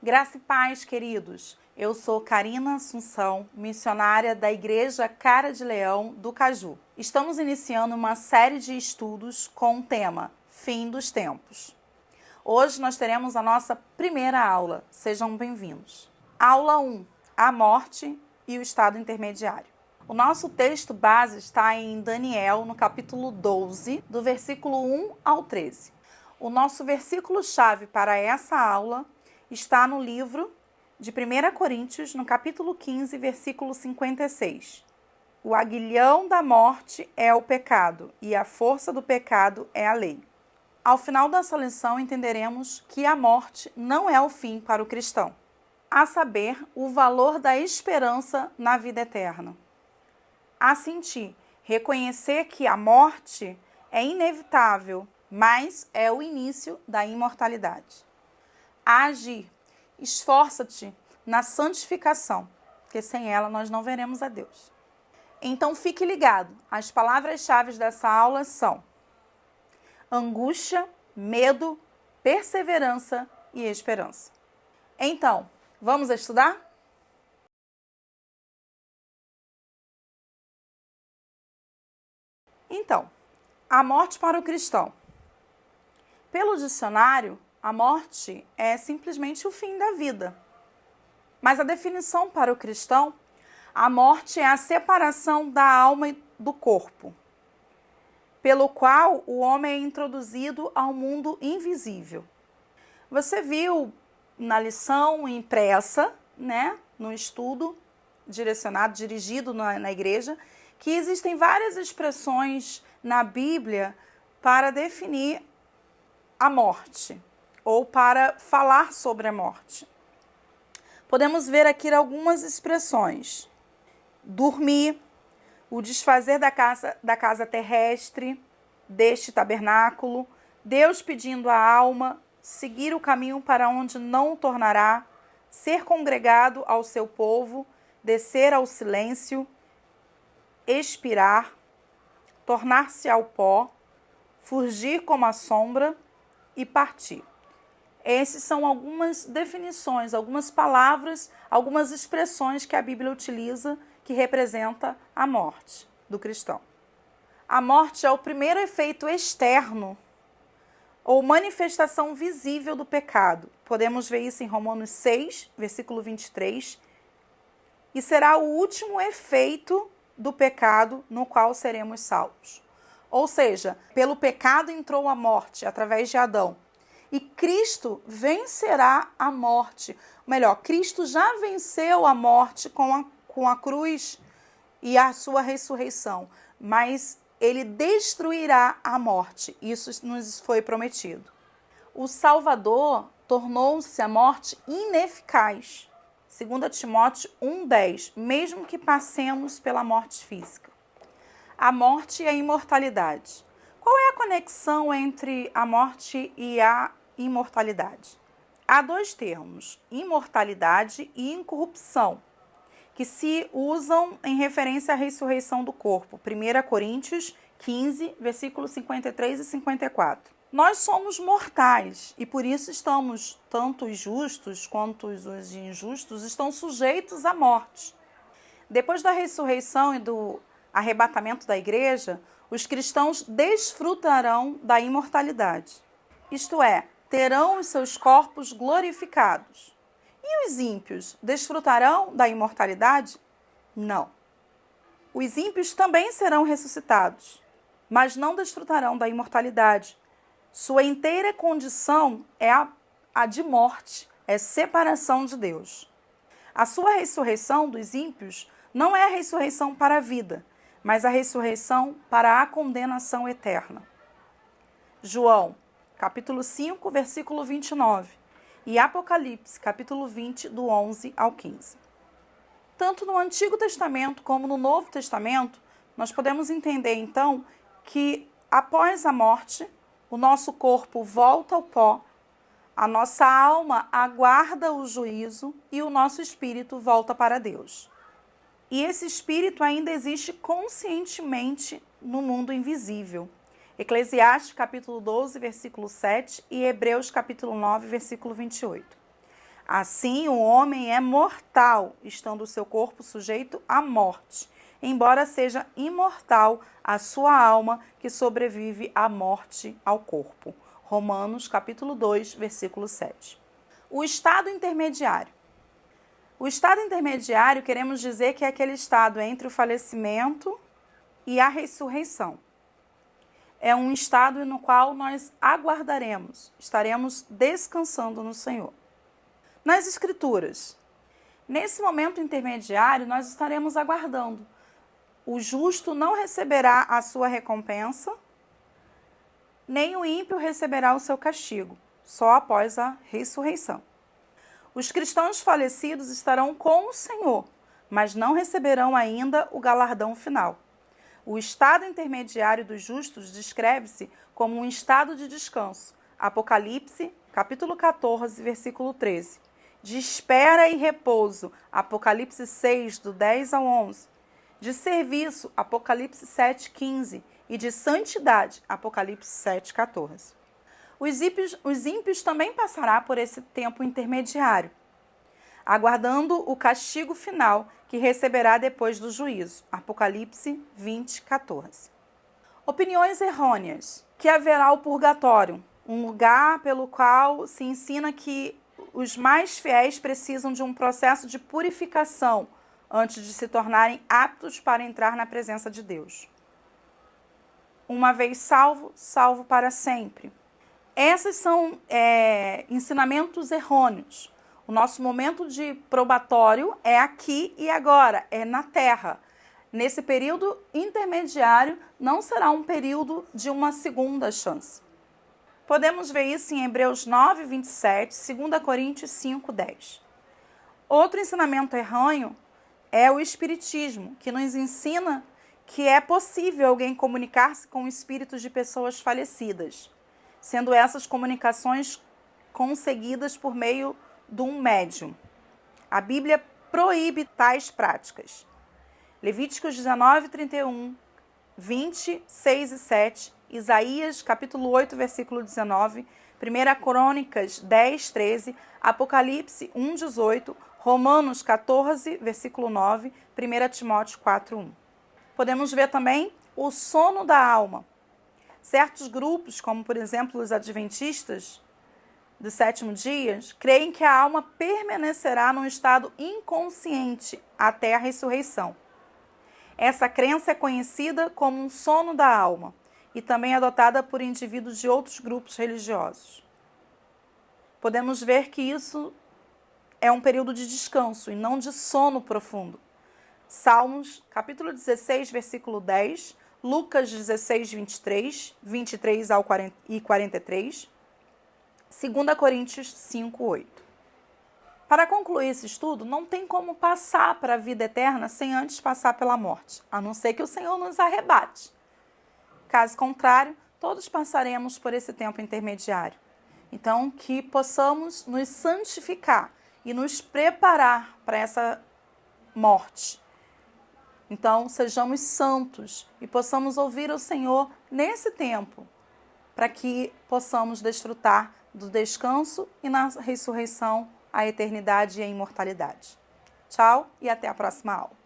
Graça e paz, queridos. Eu sou Karina Assunção, missionária da Igreja Cara de Leão do Caju. Estamos iniciando uma série de estudos com o tema Fim dos Tempos. Hoje nós teremos a nossa primeira aula. Sejam bem-vindos. Aula 1. A morte e o estado intermediário. O nosso texto base está em Daniel, no capítulo 12, do versículo 1 ao 13. O nosso versículo-chave para essa aula está no livro de 1 Coríntios, no capítulo 15, versículo 56. O aguilhão da morte é o pecado, e a força do pecado é a lei. Ao final dessa lição, entenderemos que a morte não é o fim para o cristão, a saber, o valor da esperança na vida eterna. A sentir, reconhecer que a morte é inevitável, mas é o início da imortalidade. A agir, esforça-te na santificação, porque sem ela nós não veremos a Deus. Então fique ligado, as palavras-chave dessa aula são angústia, medo, perseverança e esperança. Então, vamos estudar? Então, a morte para o cristão. Pelo dicionário, a morte é simplesmente o fim da vida. Mas a definição para o cristão, a morte é a separação da alma do corpo, pelo qual o homem é introduzido ao mundo invisível. Você viu na lição impressa, no estudo dirigido na igreja, que existem várias expressões na Bíblia para definir a morte, ou para falar sobre a morte. Podemos ver aqui algumas expressões. Dormir, o desfazer da casa terrestre, deste tabernáculo, Deus pedindo a alma, seguir o caminho para onde não o tornará, ser congregado ao seu povo, descer ao silêncio, expirar, tornar-se ao pó, fugir como a sombra e partir. Essas são algumas definições, algumas palavras, algumas expressões que a Bíblia utiliza que representa a morte do cristão. A morte é o primeiro efeito externo ou manifestação visível do pecado. Podemos ver isso em Romanos 6, versículo 23. E será o último efeito do pecado no qual seremos salvos. Ou seja, pelo pecado entrou a morte através de Adão. E Cristo vencerá a morte. Melhor, Cristo já venceu a morte com a cruz e a sua ressurreição. Mas ele destruirá a morte. Isso nos foi prometido. O Salvador tornou-se a morte ineficaz. 2 Timóteo 1,10, mesmo que passemos pela morte física. A morte e a imortalidade. Qual é a conexão entre a morte e a imortalidade? Há dois termos, imortalidade e incorrupção, que se usam em referência à ressurreição do corpo. 1 Coríntios 15, versículos 53 e 54. Nós somos mortais e por isso estamos, tanto os justos quanto os injustos, estão sujeitos à morte. Depois da ressurreição e do arrebatamento da igreja, os cristãos desfrutarão da imortalidade. Isto é, terão os seus corpos glorificados. E os ímpios desfrutarão da imortalidade? Não. Os ímpios também serão ressuscitados, mas não desfrutarão da imortalidade. Sua inteira condição é a de morte, é separação de Deus. A sua ressurreição dos ímpios não é a ressurreição para a vida, mas a ressurreição para a condenação eterna. João, capítulo 5, versículo 29, e Apocalipse, capítulo 20, do 11 ao 15. Tanto no Antigo Testamento como no Novo Testamento, nós podemos entender, então, que após a morte, o nosso corpo volta ao pó, a nossa alma aguarda o juízo e o nosso espírito volta para Deus. E esse espírito ainda existe conscientemente no mundo invisível. Eclesiastes capítulo 12, versículo 7 e Hebreus capítulo 9, versículo 28. Assim, o homem é mortal, estando o seu corpo sujeito à morte, embora seja imortal a sua alma, que sobrevive à morte ao corpo. Romanos, capítulo 2, versículo 7. O estado intermediário. O estado intermediário, queremos dizer que é aquele estado entre o falecimento e a ressurreição. É um estado no qual nós aguardaremos, estaremos descansando no Senhor. Nas Escrituras, nesse momento intermediário, nós estaremos aguardando. O justo não receberá a sua recompensa, nem o ímpio receberá o seu castigo, só após a ressurreição. Os cristãos falecidos estarão com o Senhor, mas não receberão ainda o galardão final. O estado intermediário dos justos descreve-se como um estado de descanso. Apocalipse, capítulo 14, versículo 13. De espera e repouso, Apocalipse 6, do 10 ao 11. De serviço, Apocalipse 7, 15. E de santidade, Apocalipse 7, 14. Os ímpios também passará por esse tempo intermediário, aguardando o castigo final que receberá depois do juízo. Apocalipse 20, 14. Opiniões errôneas. Que haverá o purgatório, um lugar pelo qual se ensina que os mais fiéis precisam de um processo de purificação antes de se tornarem aptos para entrar na presença de Deus. Uma vez salvo, salvo para sempre. Esses são ensinamentos errôneos. O nosso momento de probatório é aqui e agora, é na terra. Nesse período intermediário, não será um período de uma segunda chance. Podemos ver isso em Hebreus 9, 27, 2 Coríntios 5, 10. Outro ensinamento errôneo é o espiritismo, que nos ensina que é possível alguém comunicar-se com espíritos de pessoas falecidas, sendo essas comunicações conseguidas por meio de um médium. A Bíblia proíbe tais práticas. Levíticos 19, 31, 20, 6 e 7, Isaías, capítulo 8, versículo 19, 1 Crônicas 10, 13, Apocalipse 1, 18, Romanos 14, versículo 9, 1 Timóteo 4, 1. Podemos ver também o sono da alma. Certos grupos, como por exemplo os adventistas do sétimo dia, creem que a alma permanecerá num estado inconsciente até a ressurreição. Essa crença é conhecida como um sono da alma e também adotada por indivíduos de outros grupos religiosos. Podemos ver que isso é um período de descanso e não de sono profundo. Salmos, capítulo 16, versículo 10, Lucas 16, 23, 23 e 43, 2 Coríntios 5, 8. Para concluir esse estudo, não tem como passar para a vida eterna sem antes passar pela morte, a não ser que o Senhor nos arrebate. Caso contrário, todos passaremos por esse tempo intermediário. Então, que possamos nos santificar e nos preparar para essa morte. Então, sejamos santos e possamos ouvir o Senhor nesse tempo, para que possamos desfrutar do descanso e na ressurreição, a eternidade e a imortalidade. Tchau e até a próxima aula.